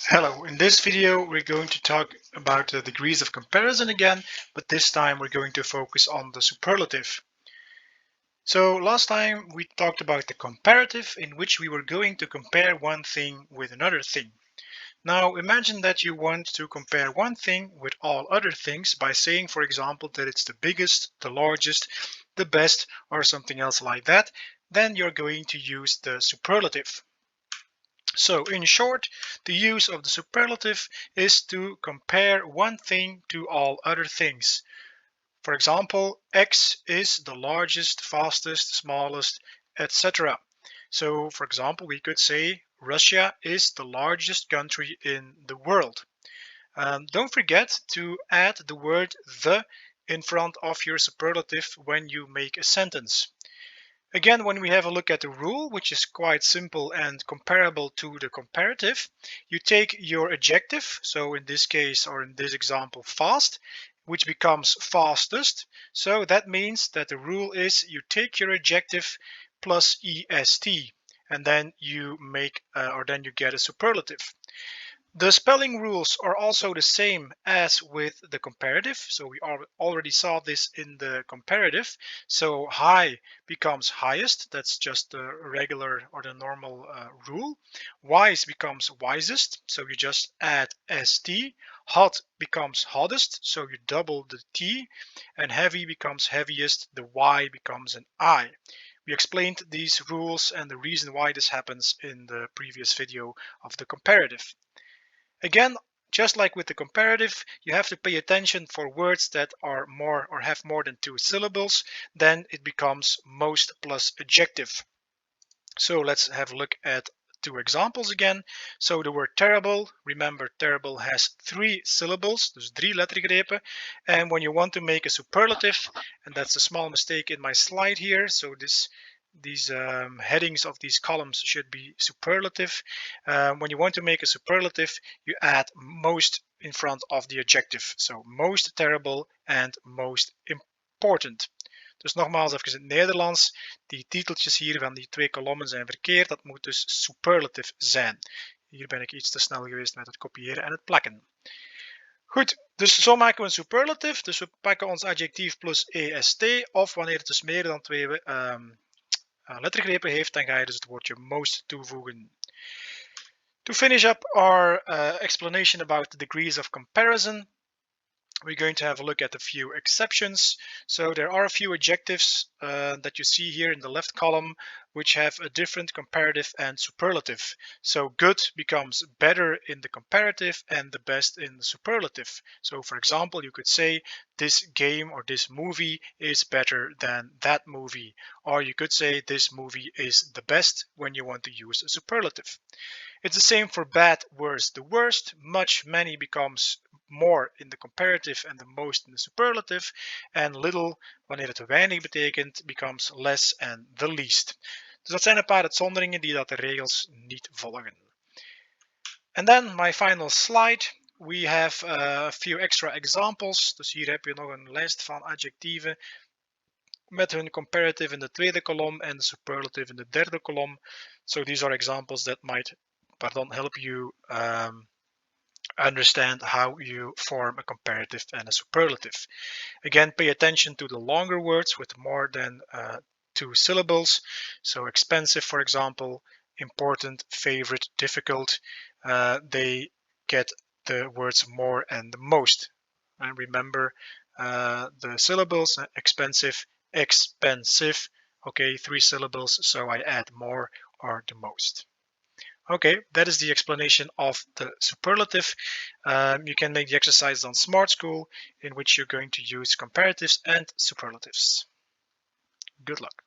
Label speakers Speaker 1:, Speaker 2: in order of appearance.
Speaker 1: Hello, in this video we're going to talk about the degrees of comparison again, but this time we're going to focus on the superlative. So last time we talked about the comparative, in which we were going to compare one thing with another thing. Now imagine that you want to compare one thing with all other things by saying, for example, that it's the biggest, the largest, the best, or something else like that. Then you're going to use the superlative. So in short, the use of the superlative is to compare one thing to all other things. For example, X is the largest, fastest, smallest, etc. So for example, we could say Russia is the largest country in the world. Don't forget to add the word the in front of your superlative when you make a sentence. Again, when we have a look at the rule, which is quite simple and comparable to the comparative, you take your adjective, so in this case, or in this example, fast, which becomes fastest. So that means that the rule is you take your adjective plus est, and then you make or then you get a superlative. The spelling rules are also the same as with the comparative. So we already saw this in the comparative. So high becomes highest. That's just the regular or the normal rule. Wise becomes wisest. So you just add st. Hot becomes hottest. So you double the t. And heavy becomes heaviest. The y becomes an I. We explained these rules and the reason why this happens in the previous video of the comparative. Again, just like with the comparative, you have to pay attention for words that are more or have more than two syllables. Then it becomes most plus adjective. So let's have a look at two examples again. So the word terrible, remember terrible has three syllables, dus drie lettergrepen. And when you want to make a superlative, and that's a small mistake in my slide here, so these headings of these columns should be superlative. When you want to make a superlative, you add most in front of the adjective. So most terrible and most important. Dus nogmaals even in het Nederlands. Die titeltjes hier van die twee kolommen zijn verkeerd. Dat moet dus superlative zijn. Hier ben ik iets te snel geweest met het kopiëren en het plakken. Goed, dus zo maken we een superlative. Dus we pakken ons adjectief plus est. Of wanneer het dus meer dan twee lettergrepen heeft, dan ga je dus het woordje most toevoegen. To finish up our explanation about the degrees of comparison, we're going to have a look at a few exceptions. So there are a few adjectives that you see here in the left column which have a different comparative and superlative. So good becomes better in the comparative and the best in the superlative. So for example, you could say this game or this movie is better than that movie, or you could say this movie is the best when you want to use a superlative. It's the same for bad, worst. The worst, much, many becomes more in de comparative en the most in de superlative. En little, wanneer het weinig betekent, becomes less and the least. Dus dat zijn een paar uitzonderingen die dat de regels niet volgen. And then my final slide. We have a few extra examples. Dus hier heb je nog een lijst van adjectieven met hun comparative in de tweede kolom en de superlative in de derde kolom. So these are examples that might help you understand how you form a comparative and a superlative. Again, pay attention to the longer words with more than two syllables. So expensive, for example, important, favorite, difficult. They get the words more and the most. And remember the syllables, expensive, expensive. Okay, three syllables, so I add more or the most. Okay, that is the explanation of the superlative. You can make the exercise on Smart School, in which you're going to use comparatives and superlatives. Good luck.